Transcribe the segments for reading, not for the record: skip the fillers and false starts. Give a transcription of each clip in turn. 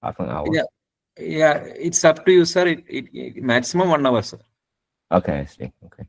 Half an hour. Yeah, yeah, it's up to you, sir. It maximum 1 hour, sir. Okay, I see. Okay.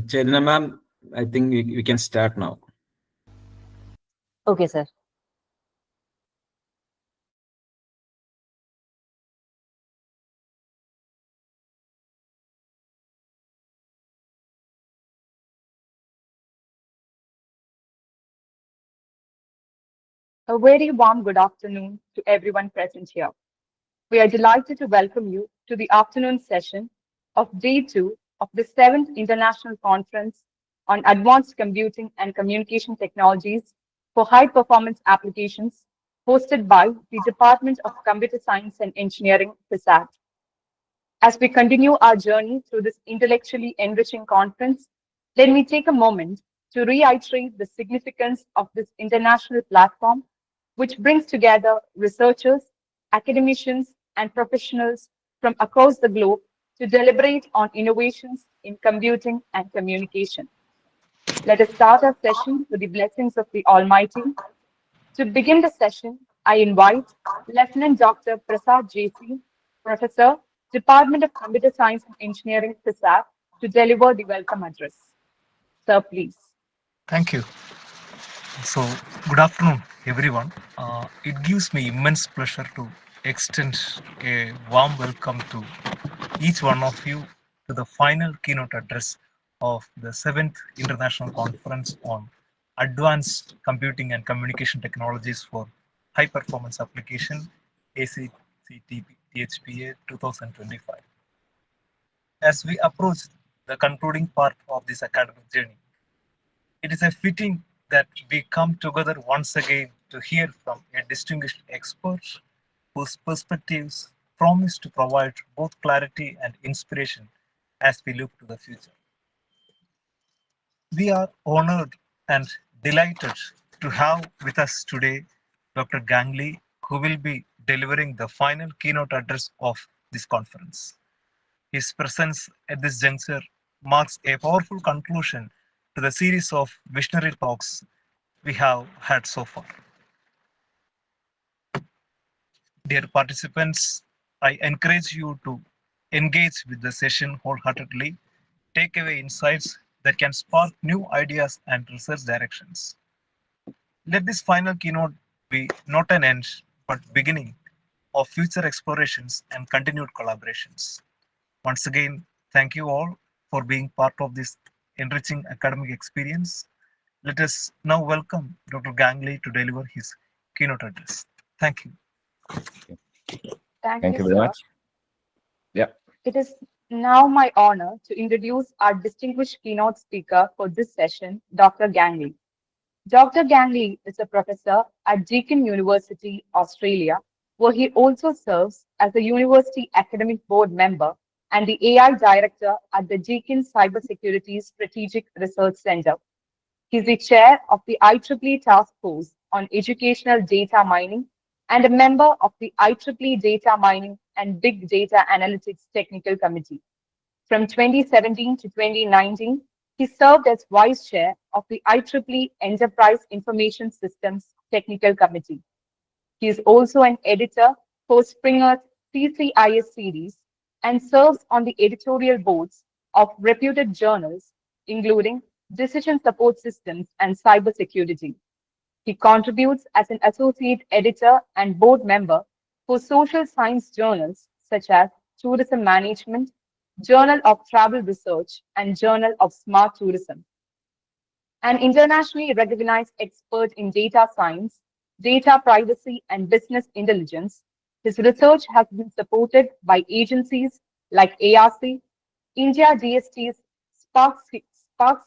Chelna ma'am, I think we can start now. Okay, sir. A very warm good afternoon to everyone present here. We are delighted to welcome you to the afternoon session of Day 2 of the 7th International Conference on Advanced Computing and Communication Technologies for High Performance Applications, hosted by the Department of Computer Science and Engineering, FISAT. As we continue our journey through this intellectually enriching conference, let me take a moment to reiterate the significance of this international platform, which brings together researchers, academicians, and professionals from across the globe to deliberate on innovations in computing and communication. Let us start our session with the blessings of the Almighty. To begin the session, I invite Lieutenant Dr. Prasad JC, Professor, Department of Computer Science and Engineering, FISAT, to deliver the welcome address. Sir, please. Thank you. So, good afternoon, everyone. It gives me immense pleasure to extend a warm welcome to each one of you to the final keynote address of the 7th International Conference on Advanced Computing and Communication Technologies for High Performance Application, ACCTHPA 2025. As we approach the concluding part of this academic journey, it is a fitting that we come together once again to hear from a distinguished expert whose perspectives promise to provide both clarity and inspiration as we look to the future. We are honored and delighted to have with us today Dr. Gangley, who will be delivering the final keynote address of this conference. His presence at this juncture marks a powerful conclusion to the series of visionary talks we have had so far. Dear participants, I encourage you to engage with the session wholeheartedly, take away insights that can spark new ideas and research directions. Let this final keynote be not an end, but beginning of future explorations and continued collaborations. Once again, thank you all for being part of this enriching academic experience. Let us now welcome Dr. Gangley to deliver his keynote address. Thank you. Thank Thank you, you very sir. much. Yeah. It is now my honor to introduce our distinguished keynote speaker for this session, Dr. Gangley. Dr. Gangley is a professor at Deakin University, Australia, where he also serves as a university academic board member and the AI Director at the Deakin Cybersecurity Strategic Research Center. He's the chair of the IEEE Task Force on Educational Data Mining and a member of the IEEE Data Mining and Big Data Analytics Technical Committee. From 2017 to 2019, he served as vice chair of the IEEE Enterprise Information Systems Technical Committee. He is also an editor for Springer's CCIS series and serves on the editorial boards of reputed journals, including Decision Support Systems and Cybersecurity. He contributes as an associate editor and board member for social science journals such as Tourism Management, Journal of Travel Research, and Journal of Smart Tourism. An internationally recognized expert in data science, data privacy, and business intelligence, his research has been supported by agencies like ARC, India DST's Spark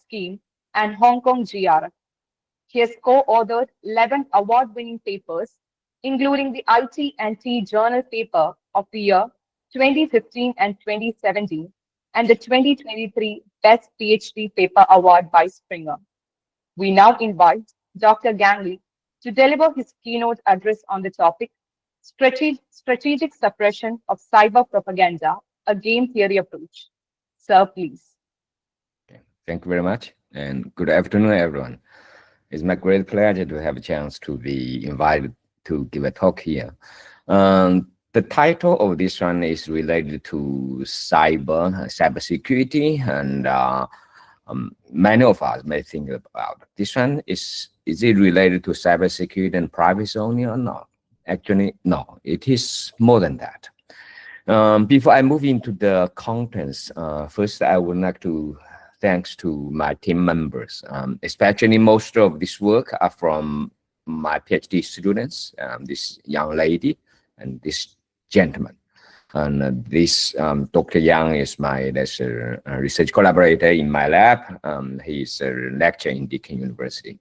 Scheme, and Hong Kong GRF. He has co-authored 11 award-winning papers, including the IT&T Journal Paper of the Year 2015 and 2017, and the 2023 Best PhD Paper Award by Springer. We now invite Dr. Gangley to deliver his keynote address on the topic, Strategic Suppression of Cyber Propaganda, a Game Theory Approach. Sir, please. Okay. Thank you very much, and good afternoon, everyone. It's my great pleasure to have a chance to be invited to give a talk here. The title of this one is related to cybersecurity, and many of us may think about this one. Is it related to cybersecurity and privacy only or not? Actually, no, it is more than that. Before I move into the contents, first I would like to thanks to my team members, especially most of this work are from my PhD students, this young lady and this gentleman. And this Dr. Yang is my research collaborator in my lab. He's a lecturer in Deakin University.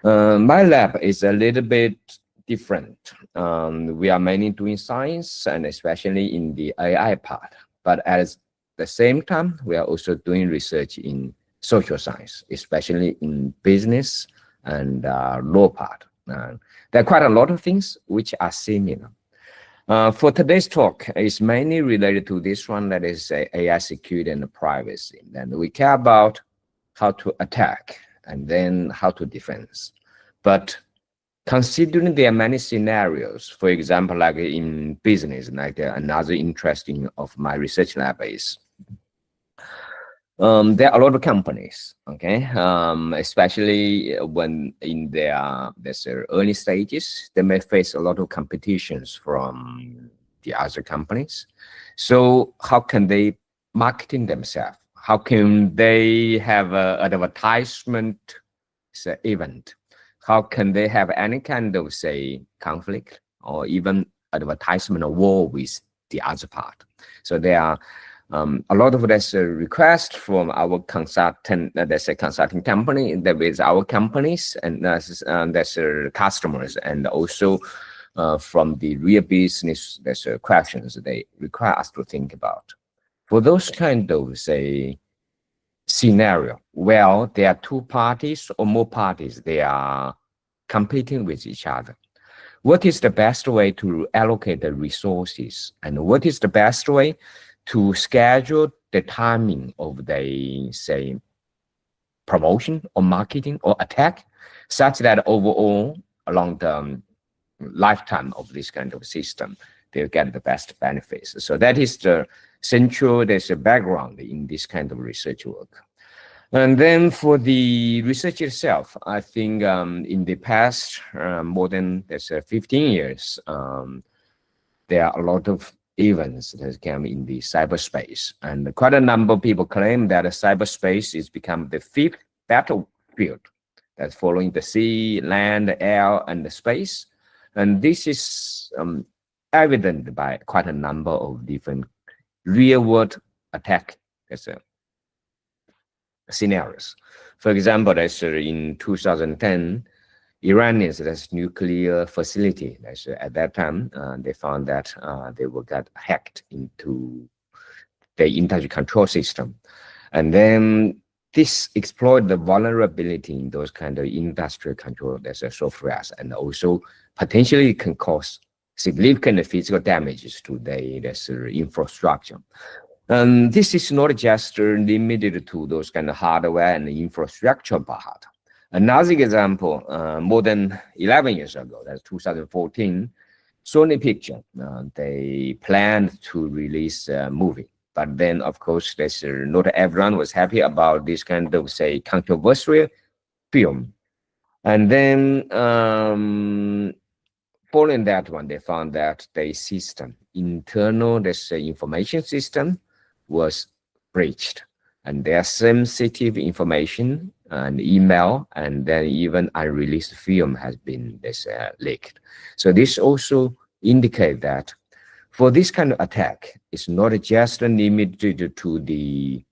My lab is a little bit different. We are mainly doing science, and especially in the AI part. But at the same time, we are also doing research in social science, especially in business and law part. There are quite a lot of things which are similar. For today's talk, it's mainly related to this one, that is AI security and privacy. And we care about how to attack and then how to defend. But considering there are many scenarios, for example, like in business, like another interesting of my research lab is, there are a lot of companies, okay, especially when in their early stages, they may face a lot of competitions from the other companies. So how can they marketing themselves? How can they have an advertisement event? How can they have any kind of, say, conflict or even advertisement or war with the other part? So there are a lot of request from our consultant, consulting company, that with our companies, and that's customers, and also from the real business, questions they require us to think about. For those kind of, say, scenario, well, there are two parties or more parties, they are competing with each other. What is the best way to allocate the resources, and what is the best way to schedule the timing of the, say, promotion or marketing or attack, such that overall, along the lifetime of this kind of system, they'll get the best benefits. So that is the central, there's a background in this kind of research work. And then for the research itself, I think in the past more than 15 years, there are a lot of events that came in the cyberspace, and quite a number of people claim that cyberspace is become the fifth battlefield that's following the sea, land, air, and the space. And this is evident by quite a number of different real-world attack scenarios. For example, in 2010, Iranians, that's nuclear facility. At that time, they found that they were got hacked into the in-touch control system. And then this exploit the vulnerability in those kind of industrial control software, and also potentially can cause significant physical damages to the infrastructure. And this is not just limited to those kind of hardware and infrastructure part. Another example, more than 11 years ago, that's 2014, Sony Picture, they planned to release a movie. But then, of course, not everyone was happy about this kind of, say, controversial film. And then, following that one, they found that the system, internal information system, was breached. And their sensitive information and email, and then even unreleased film has been leaked. So this also indicates that for this kind of attack, it's not just limited to the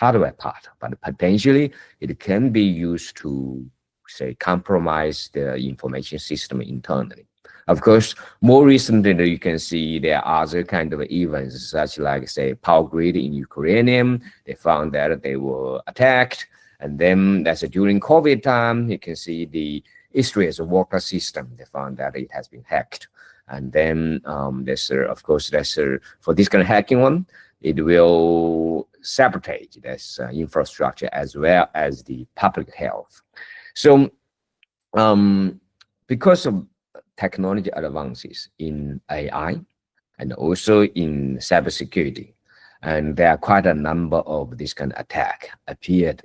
hardware part, but potentially it can be used to, say, compromise the information system internally. Of course, more recently, you can see there are other kind of events, such like, say, power grid in Ukraine. They found that they were attacked. And then that's during COVID time, you can see the Israel's water system. They found that it has been hacked. And then there's, of course, there's for this kind of hacking one, it will sabotage this infrastructure as well as the public health. So because of technology advances in AI and also in cybersecurity, and there are quite a number of this kind of attack appeared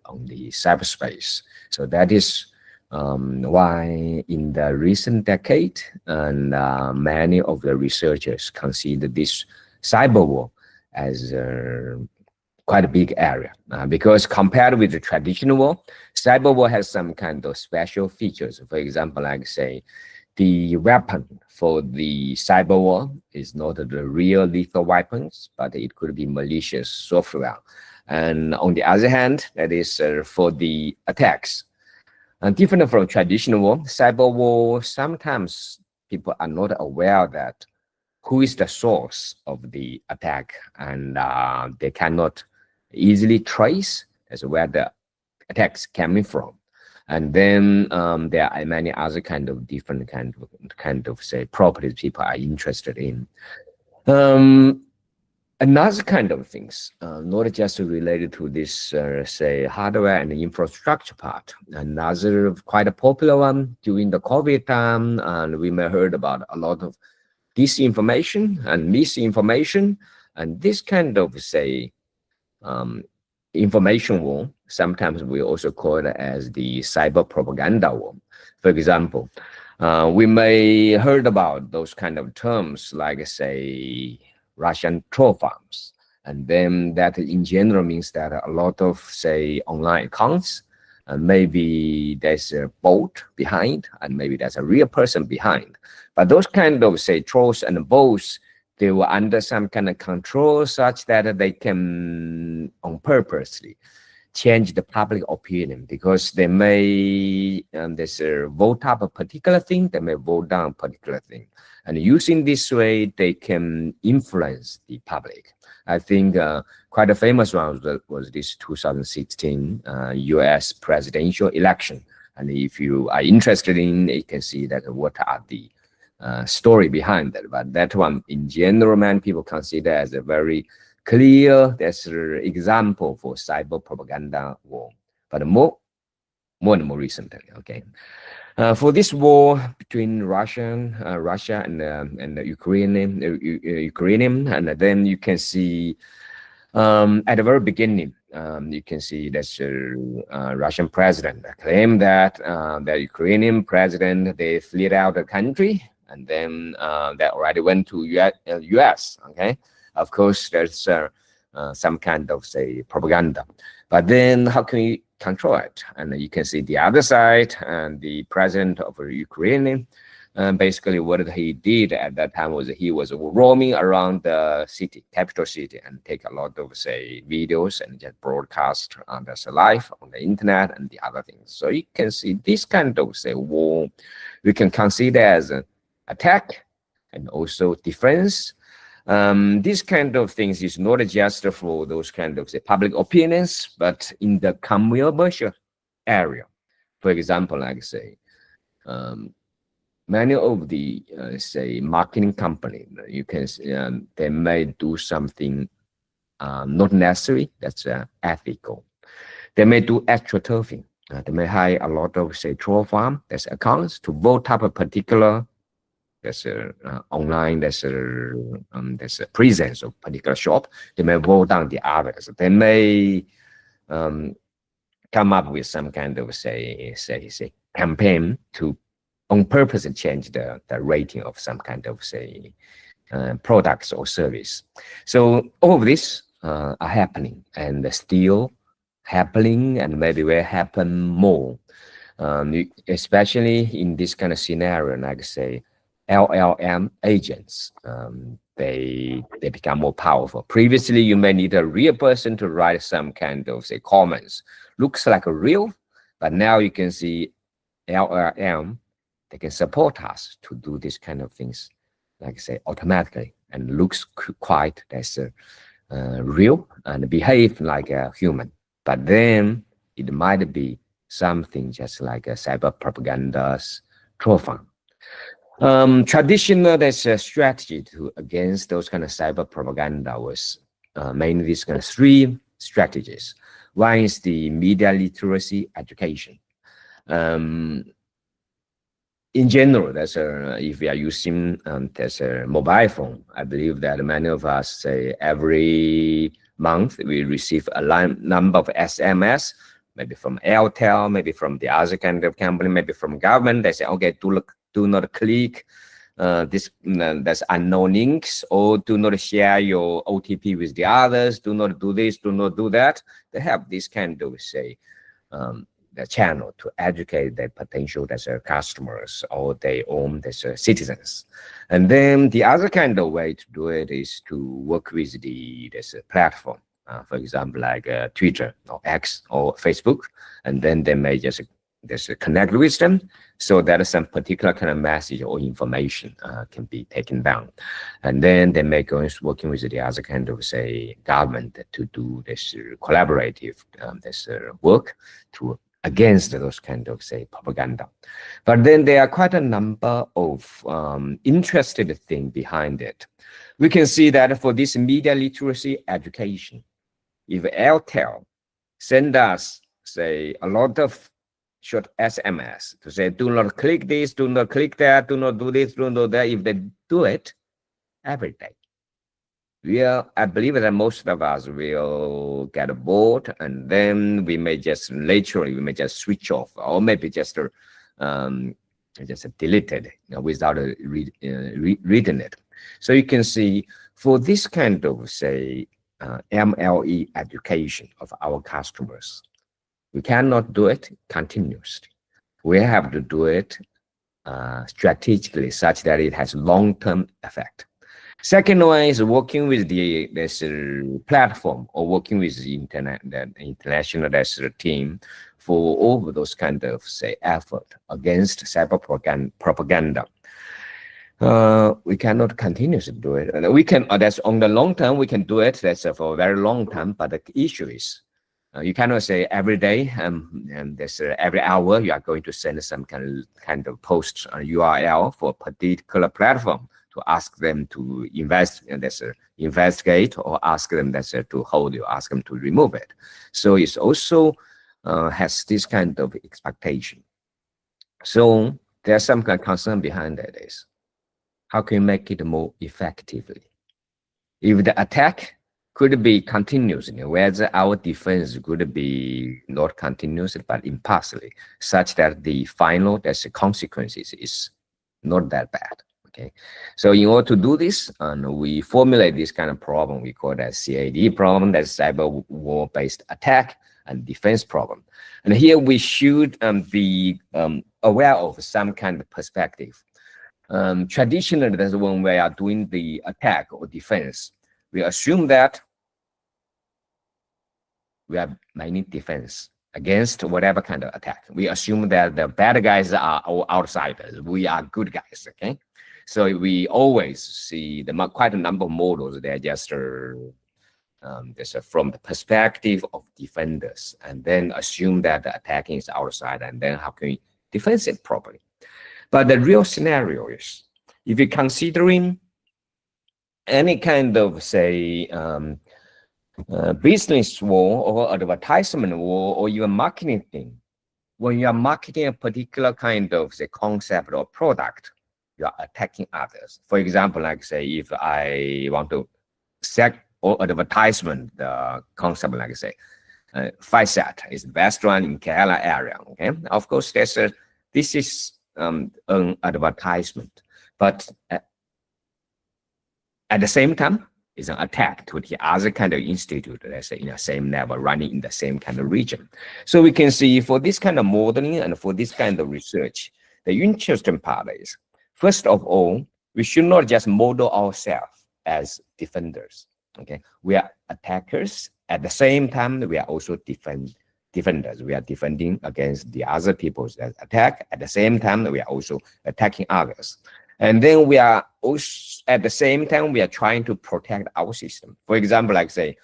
on the cyberspace. So that is why in the recent decade, and many of the researchers consider this cyber war as quite a big area, because compared with the traditional war, cyber war has some kind of special features. For example, like, say, the weapon for the cyber war is not the real lethal weapons, but it could be malicious software. And on the other hand, that is for the attacks. And different from traditional war, cyber war, sometimes people are not aware that who is the source of the attack, and they cannot easily trace as where the attacks coming from. And then there are many other kind of different kind of say properties people are interested in. Another kind of things, not just related to this say hardware and infrastructure part. Another quite a popular one during the COVID time, and we may heard about a lot of disinformation and misinformation, and this kind of say information war. Sometimes we also call it as the cyber propaganda war. For example, we may heard about those kind of terms like, say, Russian troll farms, and then that in general means that a lot of, say, online accounts, and maybe there's a bot behind, and maybe there's a real person behind. But those kind of, say, trolls and bots, they were under some kind of control such that they can on purposely change the public opinion, because they may vote up a particular thing, they may vote down a particular thing. And using this way, they can influence the public. I think quite a famous one was this 2016 US presidential election. And if you are interested in it, you can see that what are the story behind that. But that one, in general, man, people consider as a very clear example for cyber propaganda war. But more and more recently, okay. For this war between Russia and the Ukrainian, and then you can see at the very beginning, you can see that Russian president claimed that the Ukrainian president, they fled out the country, and then they already went to US, okay? Of course, there's some kind of, say, propaganda. But then how can we control it? And you can see the other side, and the president of Ukraine, basically what he did at that time was he was roaming around the city, capital city, and take a lot of, say, videos and just broadcast that's live on the internet and the other things. So you can see this kind of, say, war, we can consider as an attack and also defense. These kind of things is not just for those kind of say, public opinions, but in the commercial area. For example, like say, many of the say marketing company, you can they may do something not necessary that's ethical. They may do astroturfing. They may hire a lot of say troll farm that's accounts to vote up a particular online there's a presence of particular shop. They may vote down the others. They may come up with some kind of say campaign to on purpose change the rating of some kind of say products or service. So all of this are happening and still happening, and maybe will happen more, especially in this kind of scenario. Like say LLM agents, they become more powerful. Previously, you may need a real person to write some kind of say comments. Looks like a real, but now you can see LLM, they can support us to do this kind of things, like say automatically, and looks quite as real and behave like a human. But then it might be something just like a cyber propaganda's troll farm. Traditional there's a strategy to against those kind of cyber propaganda was mainly these kind of three strategies. One is the media literacy education. In general, if we are using there's a mobile phone, I believe that many of us say every month we receive a number of SMS, maybe from Airtel, maybe from the other kind of company, maybe from government. They say, okay, do not click this there's unknown links, or do not share your OTP with the others. Do not do this. Do not do that. They have this kind of say the channel to educate their potential customers or their own citizens. And then the other kind of way to do it is to work with the platform, for example, like Twitter or X or Facebook, and then they may just connect with them so that some particular kind of message or information can be taken down. And then they may go working with the other kind of say government to do this collaborative work to against those kind of say propaganda. But then there are quite a number of interested things behind it. We can see that for this media literacy education, if Airtel send us say a lot of short SMS to say, do not click this, do not click that, do not do this, do not do that. If they do it every day, I believe that most of us will get bored, and then we may just switch off, or maybe just delete it without reading it. So you can see for this kind of say MLE education of our customers, we cannot do it continuously. We have to do it strategically, such that it has long-term effect. Second one is working with this platform, or working with the international team for all of those kind of say effort against cyber propaganda. We cannot continuously do it. We can. That's on the long term. We can do it. That's for a very long time. But the issue is, you cannot say every day and there's every hour you are going to send some kind of post URL for a particular platform to ask them to investigate, or ask them to hold you, ask them to remove it. So it's also has this kind of expectation. So there's some kind of concern behind that is, how can you make it more effectively? If the attack could be continuous, whereas our defense could be not continuous but impartially, such that the final consequences is not that bad. Okay, so in order to do this, we formulate this kind of problem. We call that CAD problem, that's cyber war-based attack and defense problem. And here we should be aware of some kind of perspective. Traditionally, that's when we are doing the attack or defense, we assume that we are making defense against whatever kind of attack. We assume that the bad guys are all outsiders. We are good guys, okay? So we always see quite a number of models. They're just from the perspective of defenders, and then assume that the attacking is outside, and then how can we defend it properly? But the real scenario is, if you're considering any kind of, say, business war or advertisement war or even marketing thing, when you are marketing a particular kind of, say, concept or product, you are attacking others. For example, like say, if I want to set or advertisement the concept, like say, FISAT is the restaurant in Kerala area. Okay, of course, this is an advertisement, but at the same time, it's an attack to the other kind of institute, let's say in the same level, running in the same kind of region. So we can see for this kind of modeling and for this kind of research, the interesting part is, first of all, we should not just model ourselves as defenders. Okay, we are attackers. At the same time, we are also defenders. We are defending against the other people's that attack. At the same time, we are also attacking others. And then we are also, at the same time, we are trying to protect our system. For example, like say,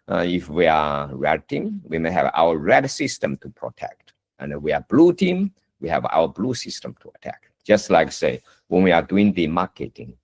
if we are red team, we may have our red system to protect. And if we are blue team, we have our blue system to attack. Just like say, when we are doing the marketing,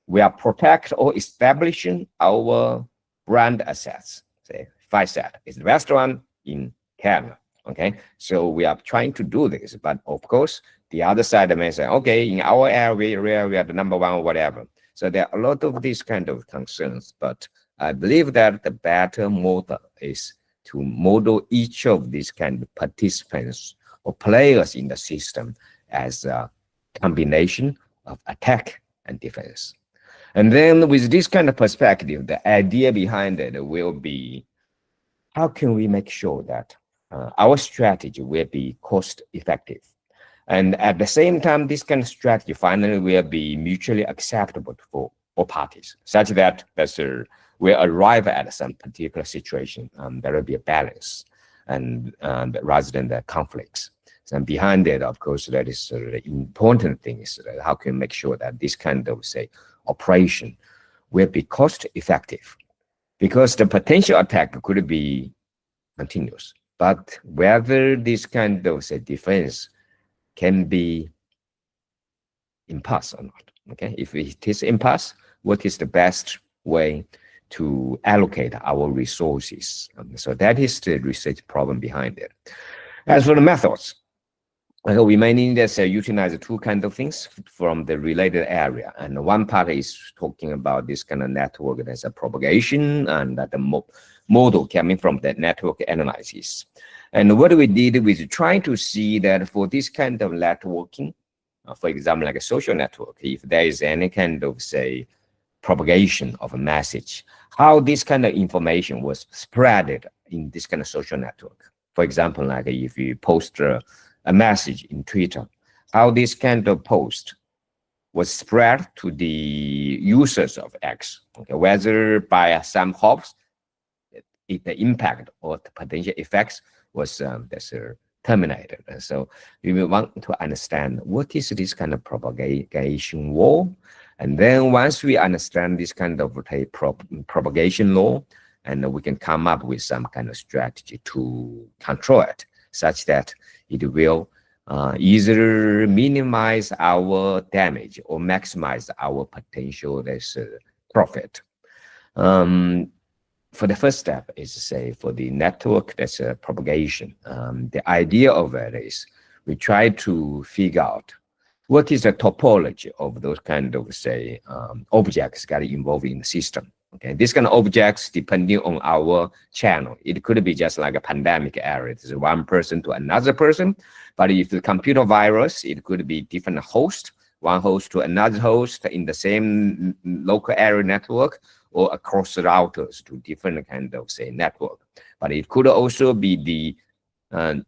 we are protect or establishing our brand assets. Say, FISAT is the restaurant in Kerala. Okay, so we are trying to do this, but of course, the other side may say, okay, in our area, we are the number one or whatever. So there are a lot of these kind of concerns, but I believe that the better model is to model each of these kind of participants or players in the system as a combination of attack and defense. And then with this kind of perspective, the idea behind it will be, how can we make sure that our strategy will be cost effective? And at the same time, this kind of strategy finally will be mutually acceptable for all parties, such that we'll arrive at some particular situation. There will be a balance, and rather than the conflicts. And behind it, of course, that is the important thing is how can we make sure that this kind of, say, operation will be cost effective, because the potential attack could be continuous, but whether this kind of, say, defense can be impasse or not. Okay, if it is impasse, what is the best way to allocate our resources? So that is the research problem behind it. As for the methods, we may need to utilize two kinds of things from the related area. And one part is talking about this kind of network as a propagation, and that the model coming from the network analysis. And what we did was trying to see that for this kind of networking, for example, like a social network, if there is any kind of, say, propagation of a message, how this kind of information was spread in this kind of social network. For example, like if you post a message in Twitter, how this kind of post was spread to the users of X, okay, whether by some hops, the impact or the potential effects was terminated. And so we will want to understand what is this kind of propagation law. And then once we understand this kind of propagation law, and we can come up with some kind of strategy to control it, such that it will either minimize our damage or maximize our potential profit. For the first step is to say for the network that's a propagation. The idea of it is we try to figure out what is the topology of those kind of, say, objects that are involved in the system. Okay, these kind of objects, depending on our channel, it could be just like a pandemic area. It's one person to another person. But if the computer virus, it could be different host, one host to another host in the same local area network, or across the routers to different kind of, say, network. But it could also be the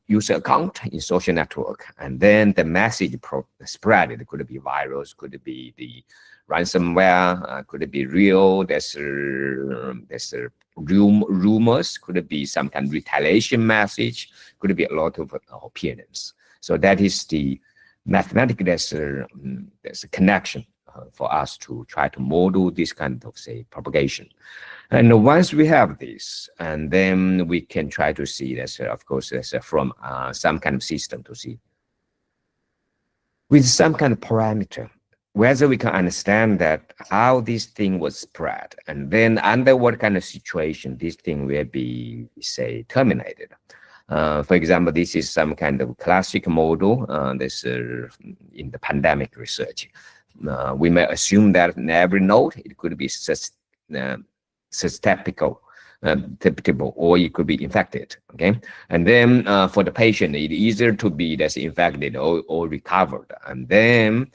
user account in social network, and then the message spread. It could be virus, could be the ransomware, could it be real, there's rumors, could it be some kind of retaliation message, could it be a lot of opinions. So that is the mathematical, there's a connection for us to try to model this kind of, say, propagation. And once we have this, and then we can try to see this, of course, from some kind of system to see with some kind of parameter, whether we can understand that how this thing was spread, and then under what kind of situation this thing will be, say, terminated. For example, this is some kind of classic model this in the pandemic research. We may assume that in every node, it could be susceptible, or it could be infected, okay? And then for the patient, it's easier to be infected or recovered. And then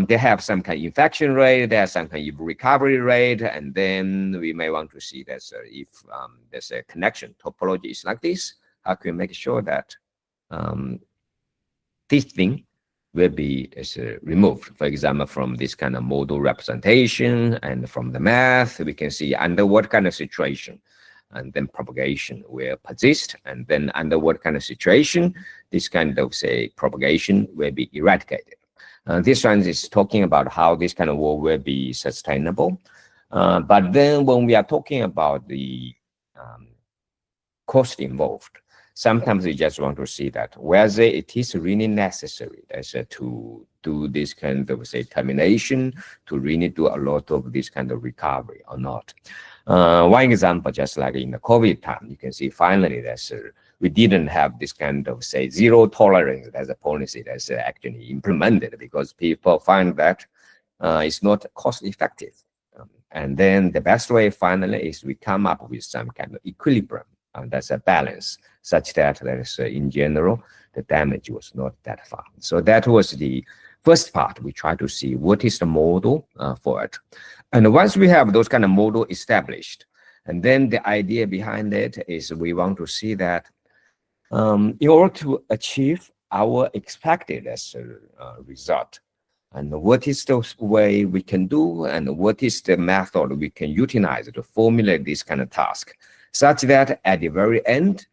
they have some kind of infection rate, there's some kind of recovery rate, and then we may want to see that if there's a connection topology is like this, how can we make sure that this thing will be removed, for example, from this kind of model representation, and from the math, we can see under what kind of situation, and then propagation will persist, and then under what kind of situation, this kind of, say, propagation will be eradicated. This one is talking about how this kind of work will be sustainable. But then when we are talking about the cost involved, sometimes we just want to see that whether it is really necessary to do this kind of, say, termination, to really do a lot of this kind of recovery or not. One example, just like in the COVID time, you can see finally we didn't have this kind of, say, zero tolerance as a policy that's actually implemented, because people find that it's not cost effective. And then the best way finally is we come up with some kind of equilibrium. That's a balance, such that in general, the damage was not that far. So that was the first part. We try to see what is the model for it. And once we have those kind of model established, and then the idea behind it is we want to see that in order to achieve our expected result, and what is the way we can do, and what is the method we can utilize to formulate this kind of task, such that at the very end,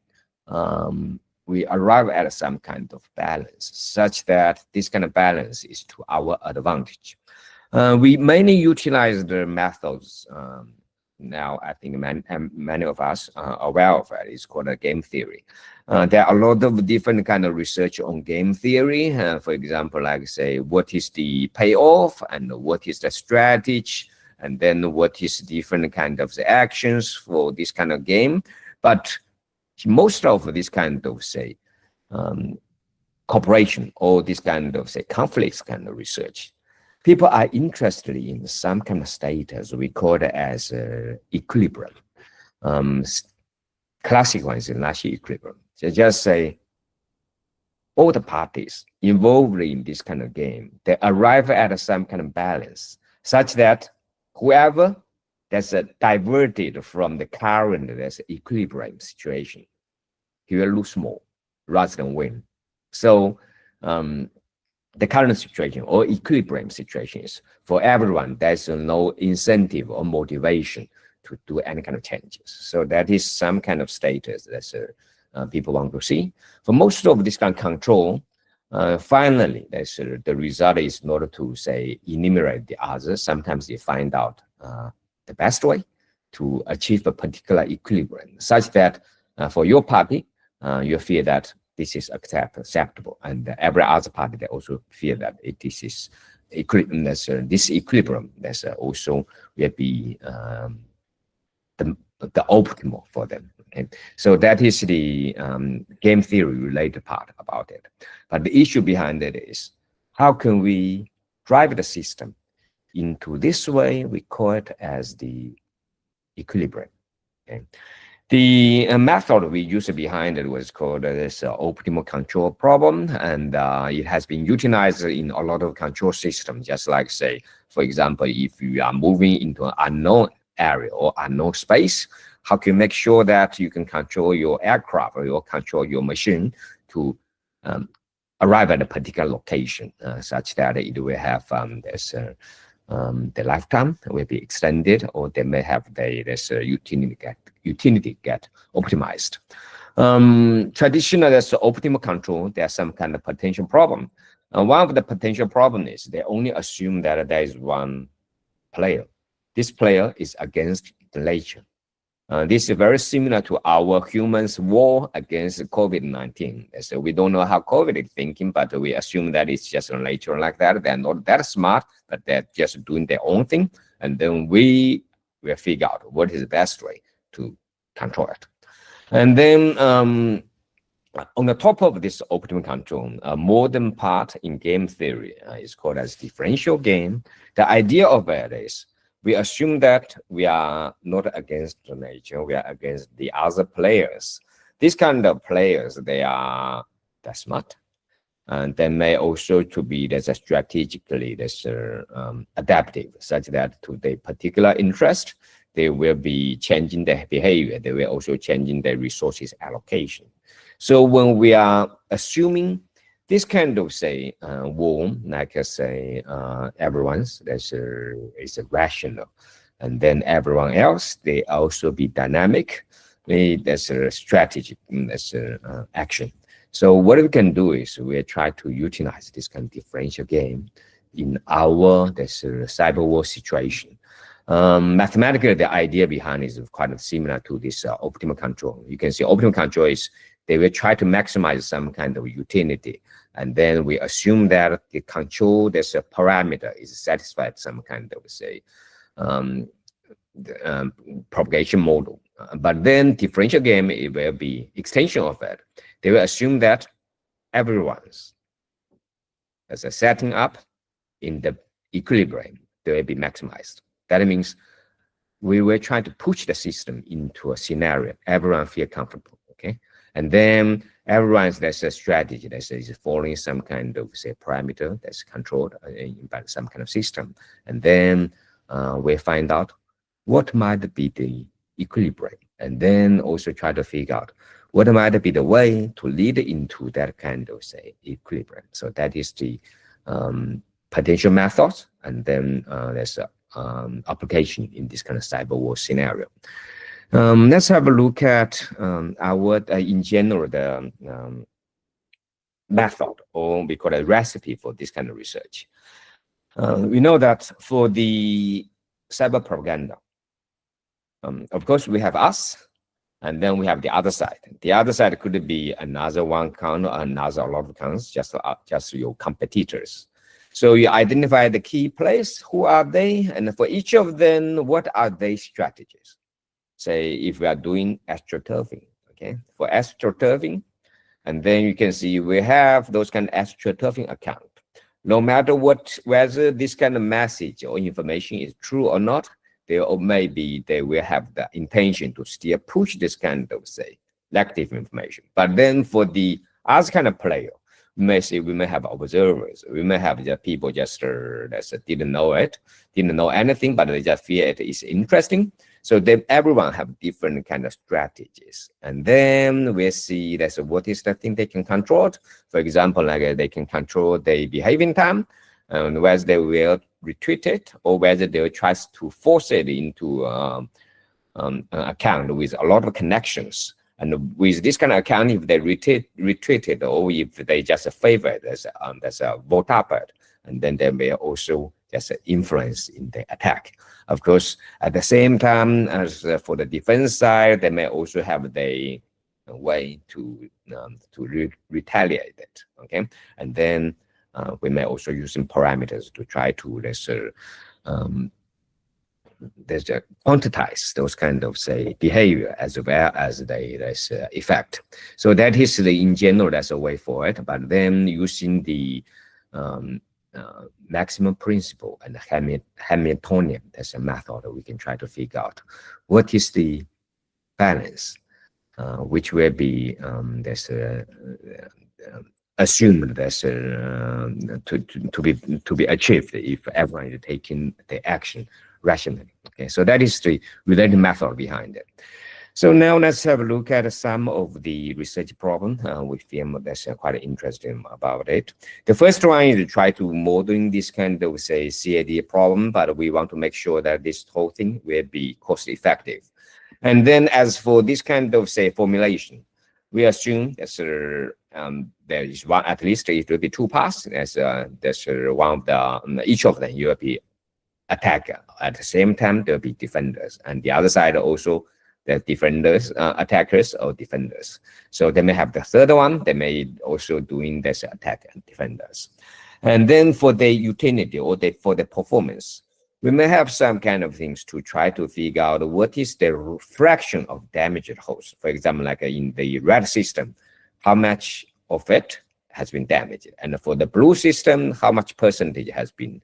we arrive at some kind of balance, such that this kind of balance is to our advantage. We mainly utilize the methods now. I think many of us are aware of it. It's called a game theory. There are a lot of different kind of research on game theory. For example, like say, what is the payoff, and what is the strategy, and then what is different kind of the actions for this kind of game. But most of this kind of, say, cooperation, or this kind of, say, conflicts kind of research, people are interested in some kind of status we call it as equilibrium. Classic one is Nash equilibrium. So just say all the parties involved in this kind of game, they arrive at some kind of balance, such that whoever that's diverted from the current equilibrium situation, he will lose more rather than win. So the current situation or equilibrium situation is for everyone, there's no incentive or motivation to do any kind of changes. So that is some kind of status that people want to see. For most of this kind of control, finally, the result is not to, say, enumerate the others. Sometimes they find out the best way to achieve a particular equilibrium, such that for your party, you feel that this is acceptable, and every other party, they also feel that this is equilibrium. This equilibrium that's also will be the optimal for them. Okay, so that is the game theory related part about it. But the issue behind it is how can we drive the system into this way? We call it as the equilibrium. Okay. The method we used behind it was called this optimal control problem, and it has been utilized in a lot of control systems. Just like, say, for example, if you are moving into an unknown area or unknown space, how can you make sure that you can control your aircraft or you control your machine to arrive at a particular location, such that it will have the lifetime will be extended, or they may have this utility get optimized. Traditional, that's optimal control. There's some kind of potential problem. One of the potential problems is they only assume that there is one player. This player is against the nature. This is very similar to our humans' war against COVID-19. So we don't know how COVID is thinking, but we assume that it's just nature like that. They're not that smart, but they're just doing their own thing. And then we will figure out what is the best way to control it. And then on the top of this optimal control, a modern part in game theory is called as differential game. The idea of it is we assume that we are not against the nature, we are against the other players. These kind of players, they're smart. And they may also to be strategically adaptive, such that to their particular interest, they will be changing their behavior. They will also changing their resources allocation. So when we are assuming this kind of war, like everyone's is rational, and then everyone else they also be dynamic. There's a strategy, there's action. So what we can do is we try to utilize this kind of differential game in our cyber war situation. Mathematically, the idea behind is quite similar to this optimal control. You can see optimal control is they will try to maximize some kind of utility, and then we assume that the control parameter is satisfied some kind of propagation model. But then differential game, it will be extension of it. They will assume that everyone's as a setting up in the equilibrium, they will be maximized. That means we will try to push the system into a scenario everyone feel comfortable, okay? And then everyone's there's a strategy that is following some kind of parameter that's controlled by some kind of system. And then we find out what might be the equilibrium, and then also try to figure out what might be the way to lead into that kind of equilibrium. So that is the potential methods, and then there's application in this kind of cyber war scenario. Let's have a look at our in general the method, or we call it recipe for this kind of research. We know that for the cyber propaganda, of course we have us, and then we have the other side. The other side could be another one count, another a lot of counts, just your competitors. So you identify the key players, who are they, and for each of them, what are their strategies? Say if we are doing astroturfing, okay, for astroturfing, and then you can see we have those kind of astroturfing account. No matter whether this kind of message or information is true or not, they will have the intention to still push this kind of negative information. But then for the other kind of player, we may have observers, we may have just people just didn't know anything, but they just feel it is interesting. So then everyone have different kind of strategies, and then we see what is the thing they can control. For example, like they can control their behaving time, and whether they will retreat it or whether they will try to force it into an account with a lot of connections. And with this kind of account, if they retreat it, or if they just favor it, there's a vote up it, and then they may also just influence in the attack. Of course, at the same time as for the defense side, they may also have the way to retaliate it. Okay, and then we may also use some parameters to try to quantize those kind of behavior as well as the effect. So that is in general that's a way for it. But then using the maximum principle and Hamiltonian, that's a method that we can try to figure out what is the balance which will be assumed that's to be achieved if everyone is taking the action rationally. Okay, so that is the related method behind it. So now let's have a look at some of the research problems we feel that's quite interesting about it. The first one is to try to modeling this kind of CAD problem, but we want to make sure that this whole thing will be cost effective. And then as for this kind of formulation, we assume there is one, at least it will be two paths. There's one of the each of them will be attacker. At the same time, there will be defenders, and the other side also the defenders, attackers or defenders. So they may have the third one. They may also doing this attack and defenders. And then for the utility or for the performance, we may have some kind of things to try to figure out what is the fraction of damaged hosts. For example, like in the red system, how much of it has been damaged, and for the blue system, how much percentage has been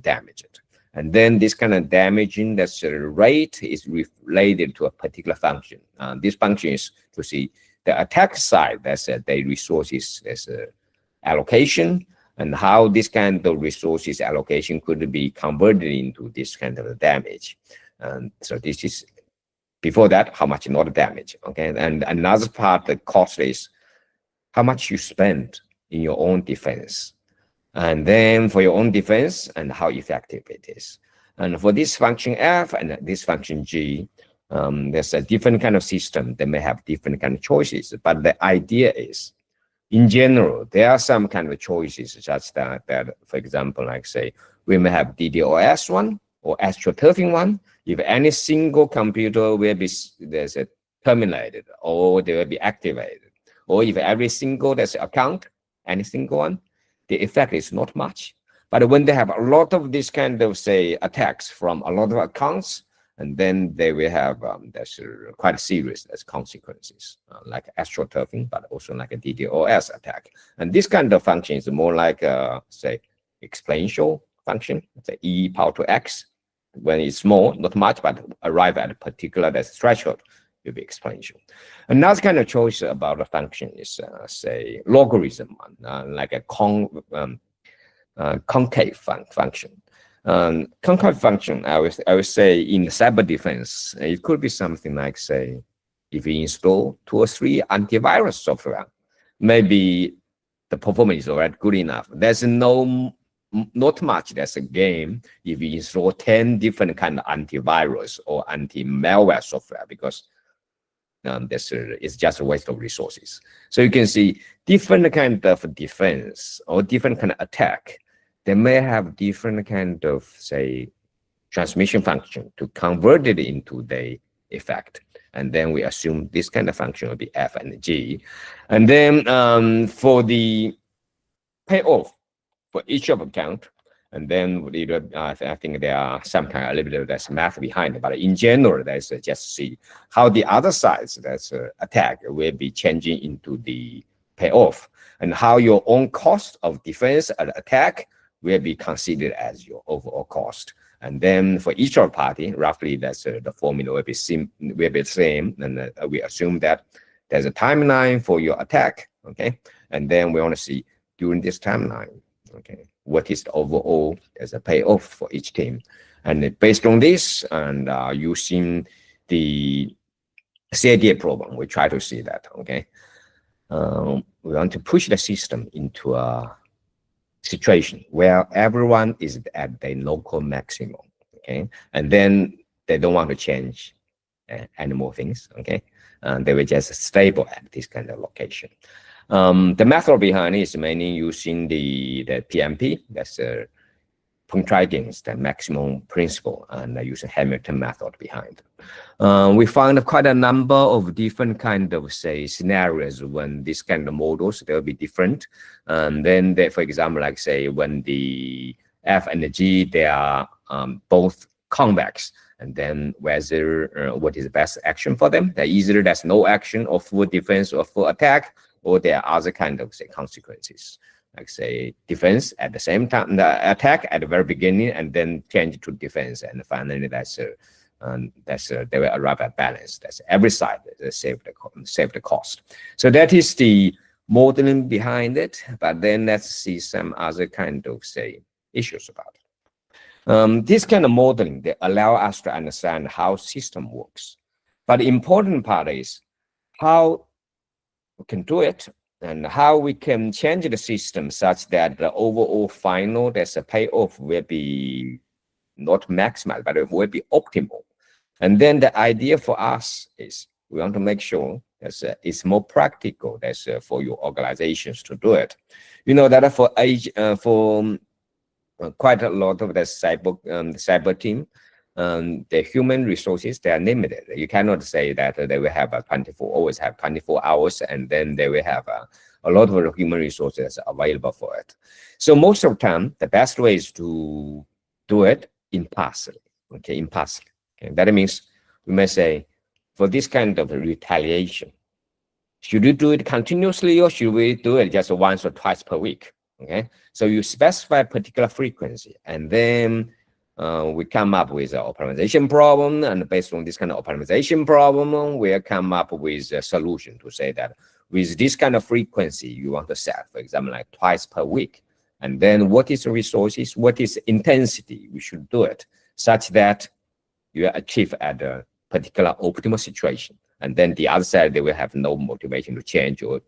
damaged. And then this kind of damaging rate is related to a particular function. This function is to see the attack side, that's the resources allocation, and how this kind of resources allocation could be converted into this kind of damage. And so this is before that, how much not damage. Okay, and another part, the cost is how much you spend in your own defense. And then for your own defense and how effective it is. And for this function F and this function G, there's a different kind of system. They may have different kind of choices, but the idea is, in general, there are some kind of choices such that, for example, like say, we may have DDoS one or astroturfing one. If any single computer will be terminated or they will be activated, or if every single account, any single one, the effect is not much. But when they have a lot of this kind of attacks from a lot of accounts, and then they will have quite serious consequences, like astroturfing, but also like a DDoS attack. And this kind of function is more like exponential function, say e power to x. When it's small, not much, but arrive at a particular threshold, will be exponential. Another kind of choice about a function is say logarithm one, like a concave function. Concave function, I would say in cyber defense, it could be something like say, if you install 2 or 3 antivirus software, maybe the performance is already good enough. There's not much that's a game if you install 10 different kind of antivirus or anti-malware software, because it's just a waste of resources. So you can see different kind of defense or different kind of attack. They may have different kind of transmission function to convert it into the effect. And then we assume this kind of function will be F and G. And then for the payoff for each of account, and then I think there are some kind of a little bit of math behind it, but in general, that's just see how the other sides attack will be changing into the payoff, and how your own cost of defense and attack will be considered as your overall cost. And then for each of party, roughly that's the formula will be the same. And we assume that there's a timeline for your attack, okay? And then we want to see during this timeline, okay, what is the overall as a payoff for each team. And based on this and using the CIDA program, we try to see that, okay? We want to push the system into a situation where everyone is at the local maximum, okay? And then they don't want to change any more things, okay? And they will just stable at this kind of location. The method behind it is mainly using the PMP, that's punctuating the maximum principle, and using Hamilton method behind. We found quite a number of different kind of scenarios when this kind of models, they'll be different. And then for example, like say when the F and the G, they are both convex, and then whether what is the best action for them. That either there's no action or full defense or full attack, or there are other kind of consequences, like say defense at the same time, the attack at the very beginning, and then change to defense, and finally they will arrive at balance. That's every side save the cost. So that is the modeling behind it. But then let's see some other kind of issues about it. This kind of modeling, they allow us to understand how system works. But the important part is how we can do it and how we can change the system such that the overall final payoff will be not maximized, but it will be optimal. And then the idea for us is we want to make sure it's more practical. That's for your organizations to do it. You know that for quite a lot of the cyber team, the human resources, they are limited. You cannot say that they will have always have 24 hours, and then they will have a lot of human resources available for it. So most of the time, the best way is to do it impartially. Okay, impartially. Okay, that means we may say, for this kind of retaliation, should we do it continuously, or should we do it just once or twice per week? Okay, so you specify a particular frequency, and then we come up with an optimization problem, and based on this kind of optimization problem, we'll come up with a solution to say that with this kind of frequency you want to set, for example, like twice per week, and then what is the resources, what is the intensity we should do it, such that you achieve at a particular optimal situation. And then the other side, they will have no motivation to change or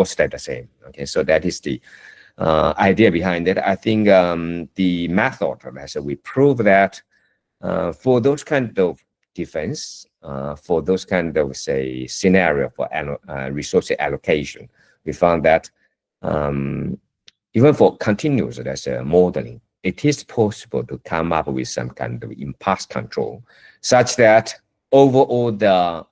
stay the same. Okay, so that is the idea behind it. I think the method, as we prove that for those kind of defense, for those kind of say scenario for resource allocation, we found that even for continuous modeling, it is possible to come up with some kind of impulse control, such that overall the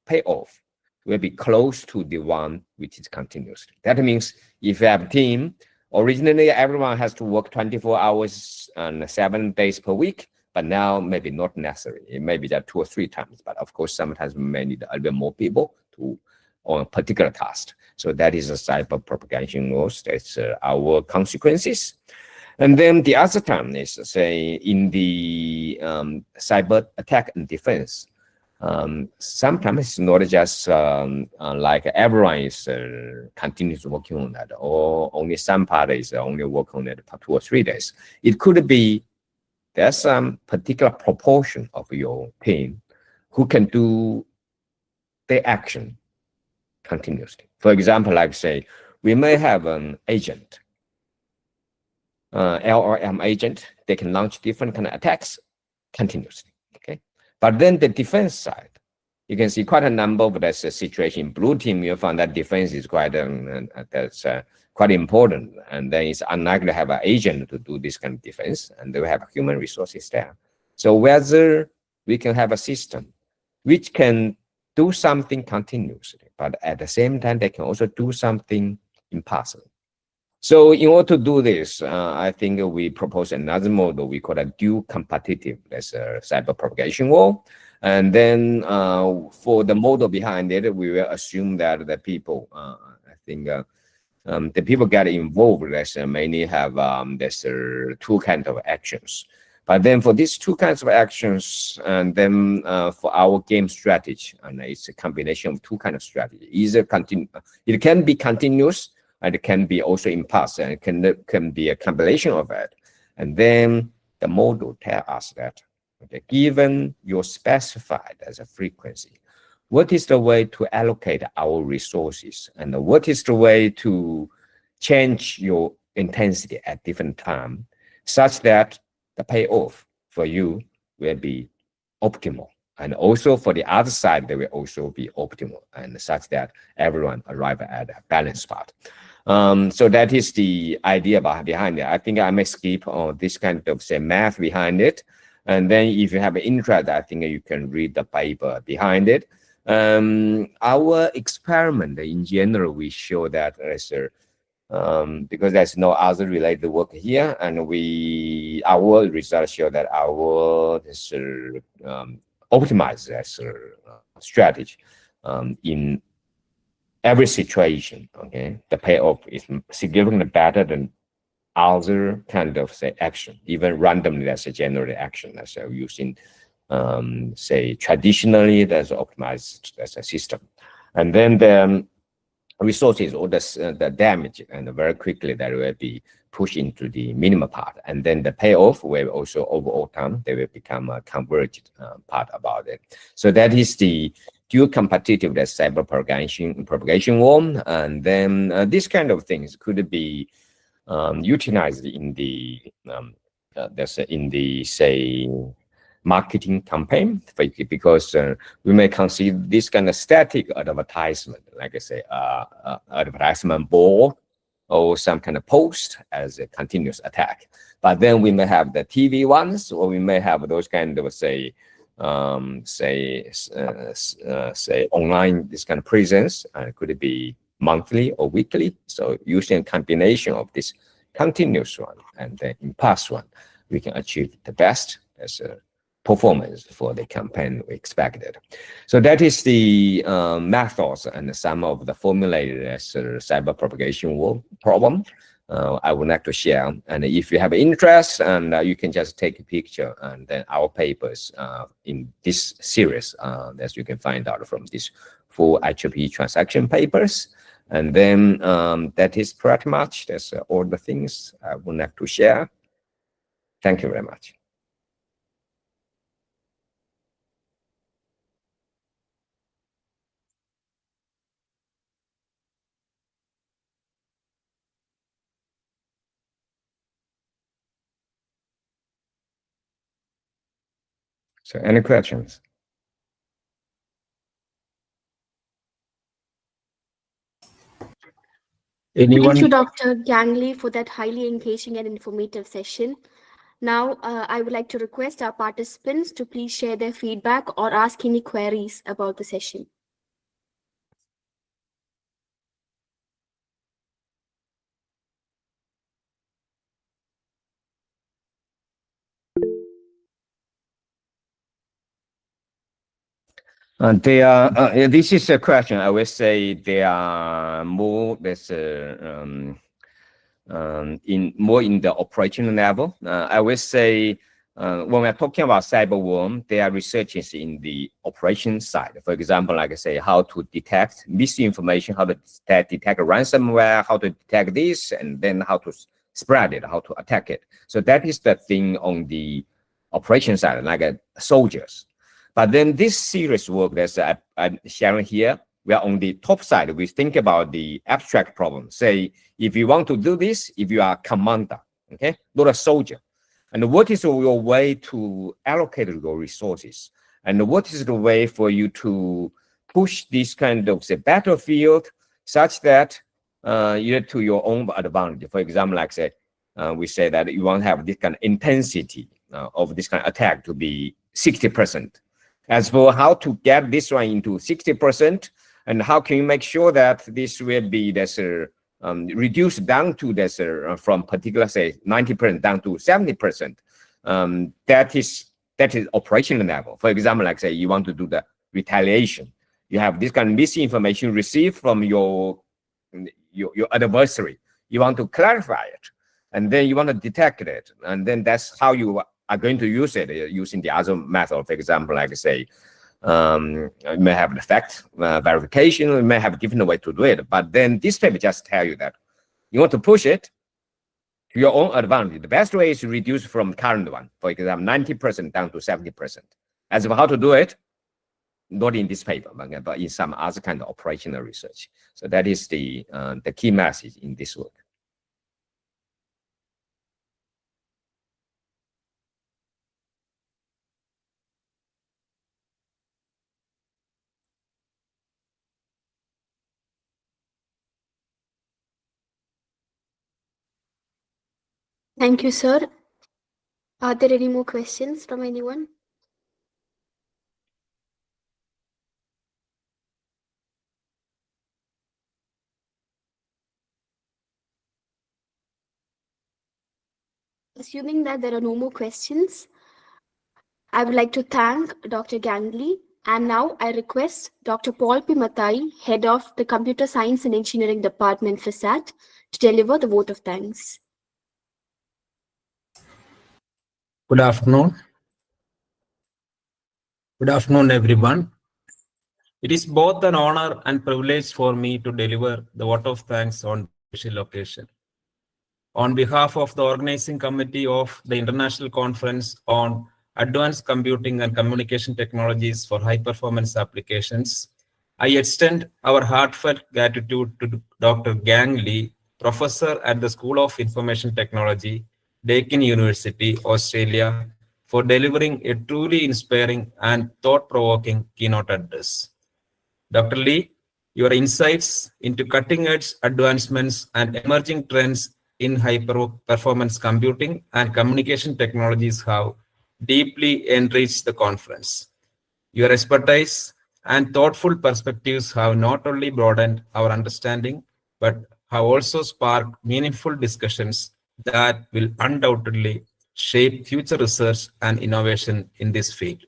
payoff will be close to the one which is continuous. That means if you have a team, originally everyone has to work 24 hours and 7 days per week, but now maybe not necessary. It may be that 2 or 3 times, but of course sometimes we may need a little bit more people on a particular task. So that is a cyber propagation loss. That's our consequences. And then the other term is, say, in the cyber attack and defense. Sometimes it's not just like everyone is continuously working on that, or only some part is only work on it for 2 or 3 days. It could be there's some particular proportion of your team who can do the action continuously. For example, like say, we may have an agent, LRM agent, they can launch different kind of attacks continuously. Okay, but then the defense side, you can see quite a number of that situation. In blue team, you find that defense is quite quite important, and then it's unlikely to have an agent to do this kind of defense, and they will have human resources there. So whether we can have a system which can do something continuously, but at the same time they can also do something impartially. So in order to do this, I think we propose another model we call a dual competitive, that's a cyber propagation wall. And then for the model behind it, we will assume that the people, I think the people get involved, let's mainly have there's 2 kinds of actions. But then for these 2 kinds of actions, and then for our game strategy, and it's a combination of 2 kinds of strategy. Either it can be continuous, and it can be also impulse, and it can be a combination of it. And then the model tells us that, okay, given your specified as a frequency, what is the way to allocate our resources, and what is the way to change your intensity at different time, such that the payoff for you will be optimal, and also for the other side, they will also be optimal, and such that everyone arrive at a balanced spot. So that is the idea behind it. I think I may skip on this kind of say math behind it, and then if you have an interest, I think you can read the paper behind it. Our experiment in general, we show that as because there's no other related work here, and our results show that our optimized strategy in every situation. Okay, the payoff is significantly better than other kind of say action, even randomly as a general action that's using say traditionally that's optimized as a system. And then the resources or the damage, and very quickly that will be pushed into the minimum part, and then the payoff will also overall time they will become a converged part about it. So that is the dual competitive cyber propagation wall. And then this kind of things could be utilized in the say marketing campaign, because we may consider this kind of static advertisement, like I say, advertisement board or some kind of post as a continuous attack. But then we may have the TV ones, or we may have those kind of say online, this kind of presence, and could it be monthly or weekly? So using a combination of this continuous one and the impulse one, we can achieve the best as a performance for the campaign we expected. So that is the methods and some of the formulated as cyber propagation problem I would like to share. And if you have interest, and you can just take a picture, and then our papers in this series that you can find out from this full IEEE transaction papers. And then that is pretty much, that's all the things I would like to share. Thank you very much. So any questions? Anyone? Thank you, Dr. Gangley, for that highly engaging and informative session. Now, I would like to request our participants to please share their feedback or ask any queries about the session. This is a question. I would say they are more in the operational level. I would say when we're talking about cyber worm, there are researchers in the operation side. For example, like I say, how to detect misinformation, how to detect ransomware, how to detect this, and then how to spread it, how to attack it. So that is the thing on the operation side, like soldiers. But then this serious work that I'm sharing here, we are on the top side. We think about the abstract problem. Say, if you want to do this, if you are a commander, okay, not a soldier, and what is your way to allocate your resources? And what is the way for you to push this kind of, say, battlefield such that you're to your own advantage? For example, like say, we say that you want to have this kind of intensity of this kind of attack to be 60%. As for how to get this one into 60%, and how can you make sure that this will be reduced down to from particular, say, 90% down to 70%. That is operational level. For example, like say you want to do the retaliation. You have this kind of misinformation received from your adversary. You want to clarify it, and then you want to detect it, and then that's how you are going to use it using the other method. For example, like say, you may have the fact verification, you may have a different way to do it, but then this paper just tell you that you want to push it to your own advantage. The best way is to reduce from current one, for example, 90% down to 70%. As for how to do it, not in this paper, but in some other kind of operational research. So that is the key message in this work. Thank you, sir. Are there any more questions from anyone? Assuming that there are no more questions, I would like to thank Dr. Gangley. And now I request Dr. Paul P. Matai, Head of the Computer Science and Engineering Department, FISAT, to deliver the vote of thanks. Good afternoon. Good afternoon, everyone. It is both an honor and privilege for me to deliver the vote of thanks on this special occasion. On behalf of the organizing committee of the International Conference on Advanced Computing and Communication Technologies for High Performance Applications, I extend our heartfelt gratitude to Dr. Gangley, Professor at the School of Information Technology, Deakin University, Australia, for delivering a truly inspiring and thought-provoking keynote address. Dr. Lee, your insights into cutting-edge advancements and emerging trends in high-performance computing and communication technologies have deeply enriched the conference. Your expertise and thoughtful perspectives have not only broadened our understanding, but have also sparked meaningful discussions that will undoubtedly shape future research and innovation in this field.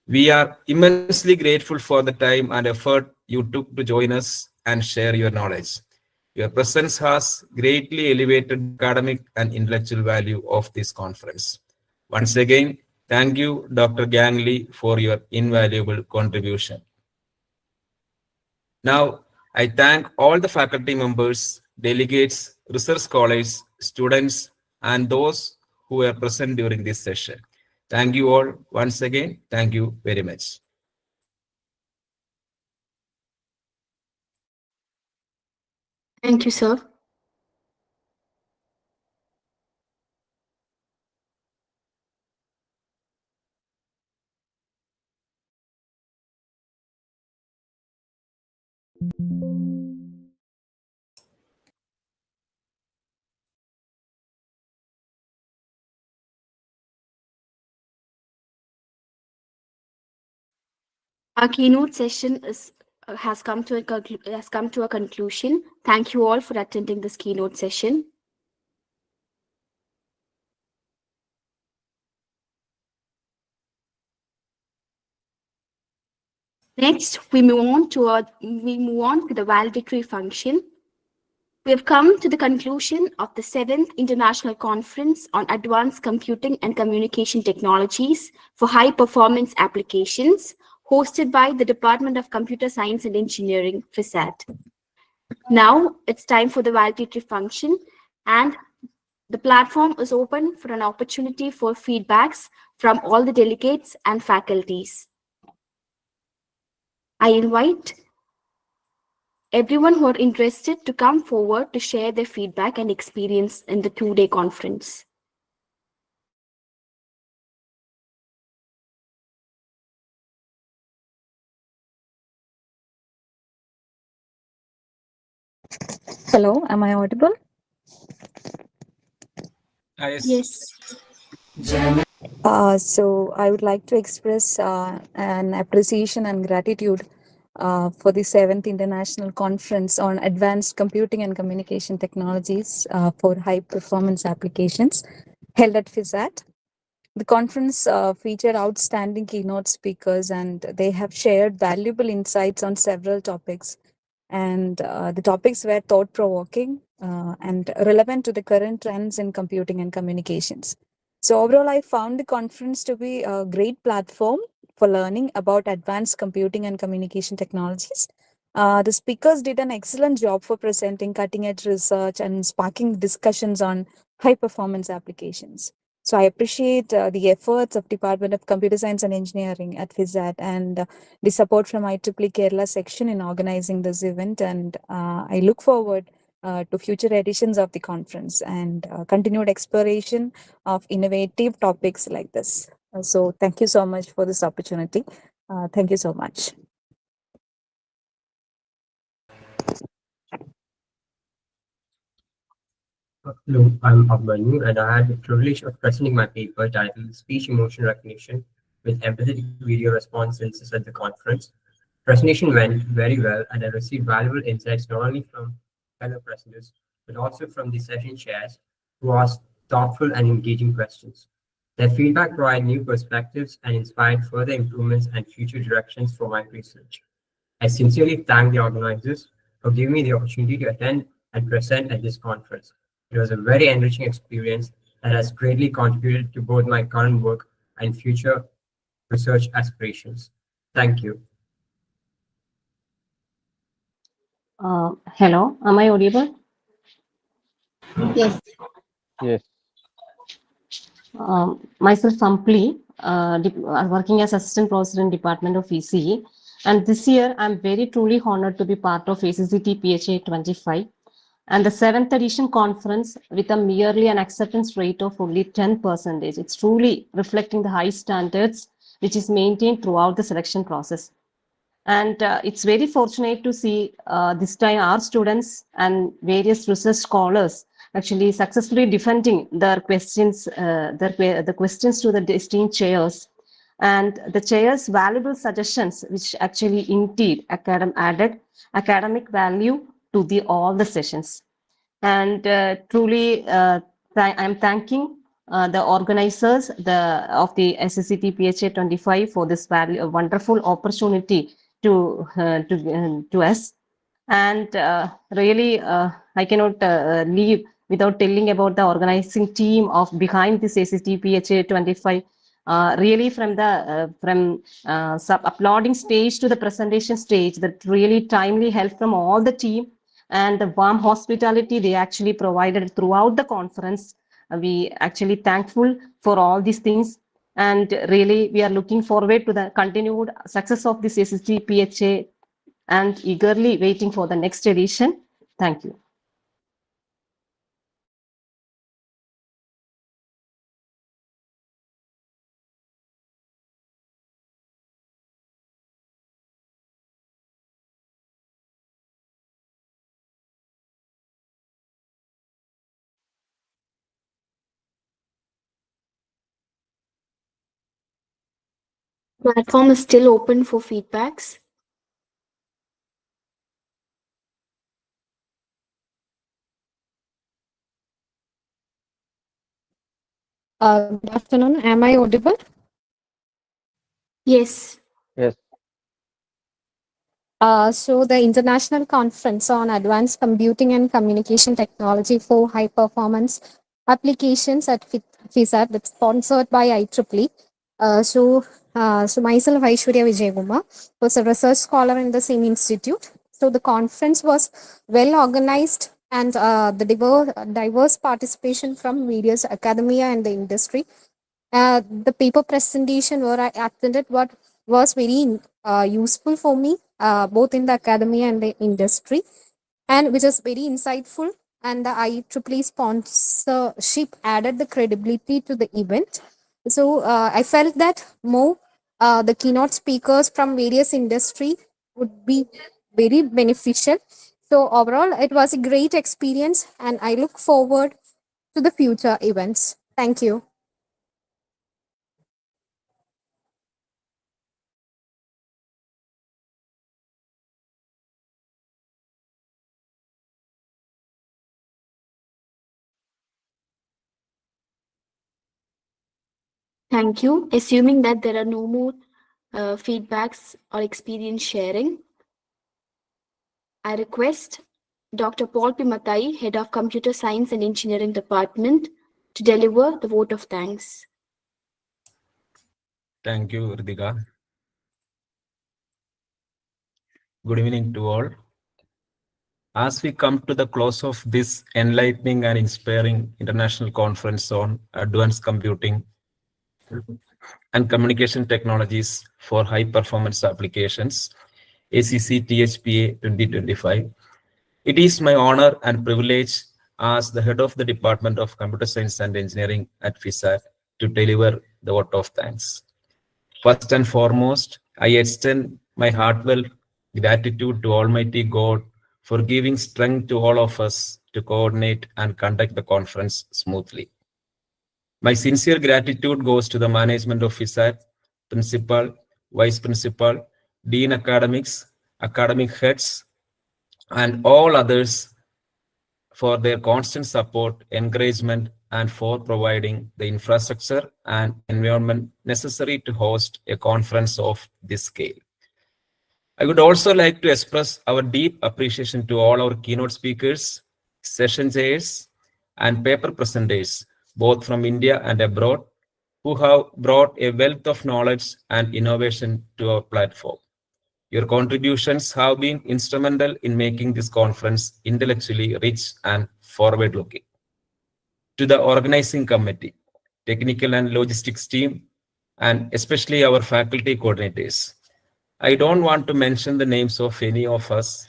We are immensely grateful for the time and effort you took to join us and share your knowledge. Your presence has greatly elevated the academic and intellectual value of this conference. Once again, thank you, Dr. Gangley, for your invaluable contribution. Now, I thank all the faculty members, delegates, research scholars, students, and those who were present during this session. Thank you all once again. Thank you very much. Thank you, sir. Our keynote session has come to a conclusion. Thank you all for attending this keynote session. Next, we move on to the valedictory function. We have come to the conclusion of the 7th International Conference on Advanced Computing and Communication Technologies for High Performance Applications, hosted by the Department of Computer Science and Engineering, FISAT. Now it's time for the valedictory function, and the platform is open for an opportunity for feedbacks from all the delegates and faculties. I invite everyone who are interested to come forward to share their feedback and experience in the two-day conference. Hello, am I audible? Yes. So I would like to express an appreciation and gratitude for the 7th International Conference on Advanced Computing and Communication Technologies for High Performance Applications held at FISAT. The conference featured outstanding keynote speakers, and they have shared valuable insights on several topics. And the topics were thought-provoking and relevant to the current trends in computing and communications. So overall, I found the conference to be a great platform for learning about advanced computing and communication technologies. The speakers did an excellent job for presenting cutting-edge research and sparking discussions on high-performance applications. So I appreciate the efforts of Department of Computer Science and Engineering at FISAT and the support from IEEE Kerala section in organizing this event. And I look forward to future editions of the conference and continued exploration of innovative topics like this. So thank you so much for this opportunity. Thank you so much. Hello, I'm Abhimanyu, and I had the privilege of presenting my paper titled Speech Emotion Recognition with Empathetic Video Response Synthesis at the conference. Presentation went very well, and I received valuable insights not only from fellow presenters, but also from the session chairs who asked thoughtful and engaging questions. Their feedback provided new perspectives and inspired further improvements and future directions for my research. I sincerely thank the organizers for giving me the opportunity to attend and present at this conference. It was a very enriching experience that has greatly contributed to both my current work and future research aspirations. Thank you. Hello, am I audible? Yes. Yes. Myself, Sampli, working as Assistant Professor in Department of ECE. And this year, I'm very truly honored to be part of ACCTHPA 25. And the 7th edition conference with a merely an acceptance rate of only 10%. It's truly reflecting the high standards which is maintained throughout the selection process. And it's very fortunate to see this time our students and various research scholars actually successfully defending their questions, the questions to the esteemed chairs, and the chair's valuable suggestions, which actually indeed added academic value to all the sessions. And truly, I'm thanking the organizers of the ACCTHPA 25 for this wonderful opportunity to us. And really, I cannot leave without telling about the organizing team of behind this ACCTHPA 25. Really, from the applauding stage to the presentation stage, that really timely help from all the team and the warm hospitality they actually provided throughout the conference. We actually thankful for all these things. And really, we are looking forward to the continued success of this ACCTHPA and eagerly waiting for the next edition. Thank you. Platform is still open for feedbacks. Good afternoon. Am I audible? Yes. So the International Conference on Advanced Computing and Communication Technology for High Performance Applications at FISAT, that's sponsored by IEEE. So myself, Aishwarya Vijaykumar, was a research scholar in the same institute. So the conference was well organized, and the diverse participation from various academia and the industry. The paper presentation where I attended was very useful for me, both in the academia and the industry, and which is very insightful. And the IEEE sponsorship added the credibility to the event. So I felt that more the keynote speakers from various industry would be very beneficial. So overall, it was a great experience, and I look forward to the future events. Thank you. Thank you. Assuming that there are no more feedbacks or experience sharing, I request Dr. Paul P. Matai, Head of Computer Science and Engineering Department, to deliver the vote of thanks. Thank you, Ritika. Good evening to all. As we come to the close of this enlightening and inspiring international conference on advanced computing and communication technologies for high performance applications, ACCTHPA 2025, it is my honor and privilege as the head of the Department of Computer Science and Engineering at FISAT to deliver the vote of thanks. First and foremost, I extend my heartfelt gratitude to Almighty God for giving strength to all of us to coordinate and conduct the conference smoothly. My sincere gratitude goes to the management of FISAT, principal, vice principal, dean academics, academic heads, and all others for their constant support, encouragement, and for providing the infrastructure and environment necessary to host a conference of this scale. I would also like to express our deep appreciation to all our keynote speakers, session chairs, and paper presenters, both from India and abroad, who have brought a wealth of knowledge and innovation to our platform. Your contributions have been instrumental in making this conference intellectually rich and forward-looking. To the organizing committee, technical and logistics team, and especially our faculty coordinators, I don't want to mention the names of any of us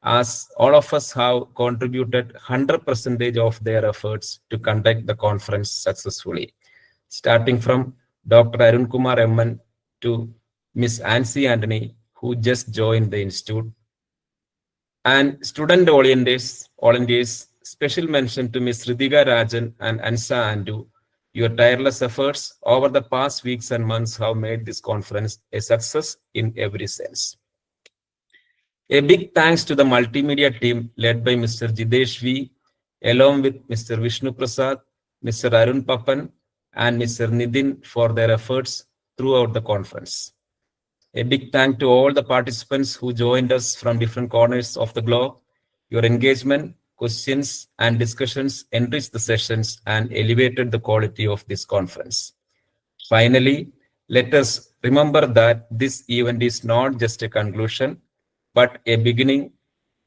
as all of us have contributed 100% of their efforts to conduct the conference successfully, starting from Dr. Arun Kumar Emman to Ms. Ansi Anthony, who just joined the institute, and student volunteers, special mention to Ms. Ritika Rajan and Ansa Andu. Your tireless efforts over the past weeks and months have made this conference a success in every sense. A big thanks to the multimedia team led by Mr. Jidesh V, along with Mr. Vishnu Prasad, Mr. Arun Papan, and Mr. Nidin for their efforts throughout the conference. A big thank to all the participants who joined us from different corners of the globe. Your engagement, questions, and discussions enriched the sessions and elevated the quality of this conference. Finally, let us remember that this event is not just a conclusion, but a beginning,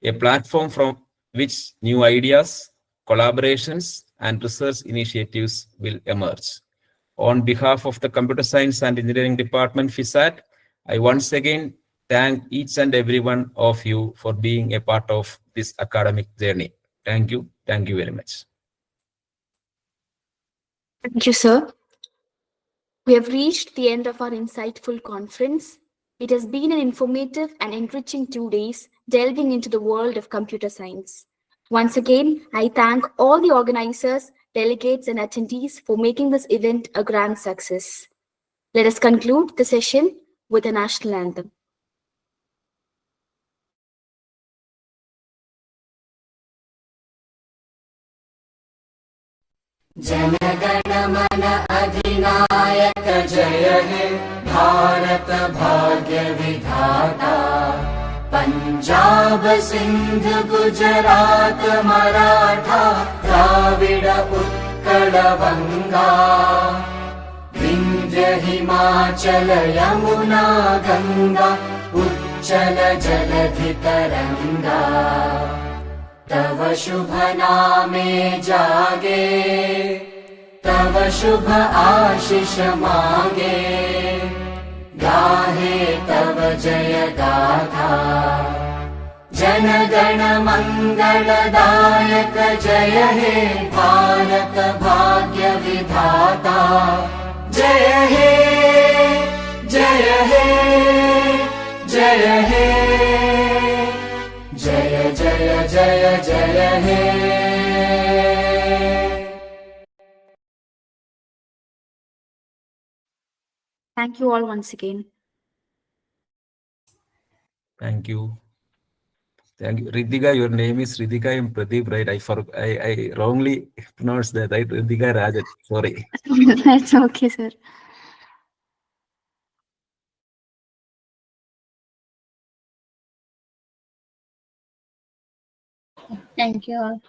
a platform from which new ideas, collaborations, and research initiatives will emerge. On behalf of the Computer Science and Engineering Department, FISAT, I once again thank each and every one of you for being a part of this academic journey. Thank you. Thank you very much. Thank you, sir. We have reached the end of our insightful conference. It has been an informative and enriching 2 days delving into the world of computer science. Once again, I thank all the organizers, delegates, and attendees for making this event a grand success. Let us conclude the session with a national anthem. जनगण मन अधिनायक जय हे भारत भाग्य विधाता पंजाब सिंध गुजरात मराठा द्राविड उत्कल बंगा विंध्य हिमाचल यमुना गंगा उच्चल जलधि तरंगा तव शुभ नामे जागे तव शुभ आशीष मागे गाहे तव जय गाथा जन गण मंगलदायक जय हे भारत भाग्य विधाता जय हे जय हे जय हे जय जय जय जय हे Thank you all once again. Thank you. Thank you. Ritika, your name is Ritika and Pradeep, right? I wrongly pronounced that, right? Ritika Rajan. Sorry. That's okay, sir. Thank you all.